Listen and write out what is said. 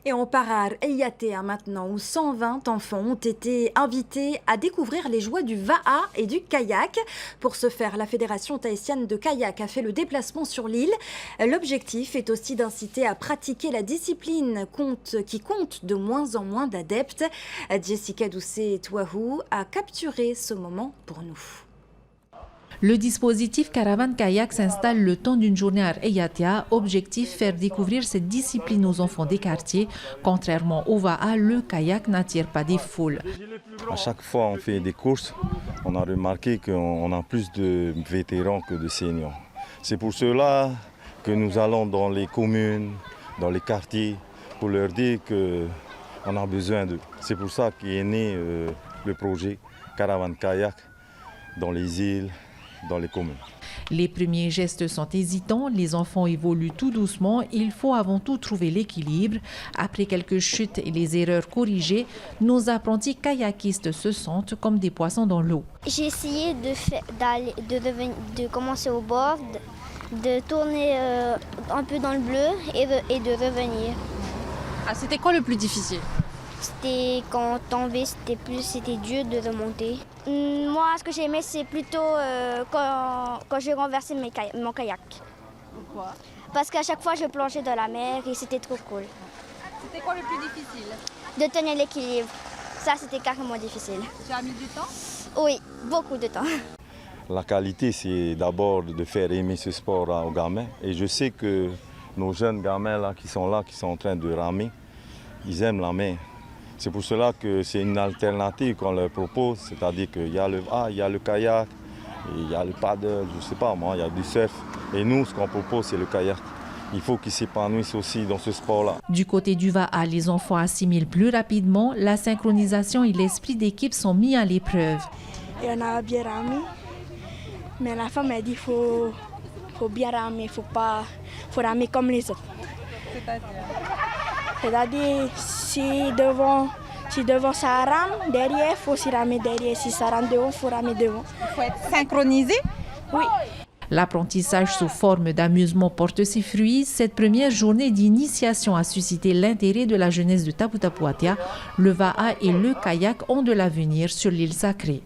Et on part à Eyatea maintenant, où 120 enfants ont été invités à découvrir les joies du Va'a et du kayak. Pour ce faire, la Fédération tahitienne de kayak a fait le déplacement sur l'île. L'objectif est aussi d'inciter à pratiquer la discipline qui compte de moins en moins d'adeptes. Jessica Doucet-Touahou a capturé ce moment pour nous. Le dispositif Caravane Kayak s'installe le temps d'une journée à Eyatea. Objectif, faire découvrir cette discipline aux enfants des quartiers. Contrairement au Va'a, le kayak n'attire pas des foules. À chaque fois on fait des courses, on a remarqué qu'on a plus de vétérans que de seniors. C'est pour cela que nous allons dans les communes, dans les quartiers, pour leur dire qu'on a besoin d'eux. C'est pour ça qu'est né le projet Caravane Kayak dans les îles, dans les communes. Les premiers gestes sont hésitants, les enfants évoluent tout doucement, il faut avant tout trouver l'équilibre. Après quelques chutes et les erreurs corrigées, nos apprentis kayakistes se sentent comme des poissons dans l'eau. J'ai essayé de commencer au bord, de tourner un peu dans le bleu et de revenir. Ah, c'était quoi le plus difficile? C'était quand on tombait, c'était dur de remonter. Moi, ce que j'ai aimé, c'est plutôt quand j'ai renversé mon kayak. Pourquoi? Parce qu'à chaque fois, je plongeais dans la mer et c'était trop cool. C'était quoi le plus difficile? De tenir l'équilibre. Ça, c'était carrément difficile. Tu as mis du temps? Oui, beaucoup de temps. La qualité, c'est d'abord de faire aimer ce sport aux gamins. Et je sais que nos jeunes gamins là, qui sont en train de ramer, ils aiment la mer. C'est pour cela que c'est une alternative qu'on leur propose, c'est-à-dire qu'il y a le Va'a, il y a le kayak, il y a le paddle, je ne sais pas moi, il y a du surf. Et nous, ce qu'on propose, c'est le kayak. Il faut qu'ils s'épanouissent aussi dans ce sport-là. Du côté du Va'a, les enfants assimilent plus rapidement. La synchronisation et l'esprit d'équipe sont mis à l'épreuve. Et on a bien ramé, mais la femme a dit qu'il faut bien ramer, faut ramer comme les autres. C'est-à-dire, si devant ça rame, derrière, il faut aussi ramer derrière. Si ça rame devant, il faut ramer devant. Il faut être synchronisé? Oui. L'apprentissage sous forme d'amusement porte ses fruits. Cette première journée d'initiation a suscité l'intérêt de la jeunesse de Tapu Tapu Atea. Le Va'a et le kayak ont de l'avenir sur l'île sacrée.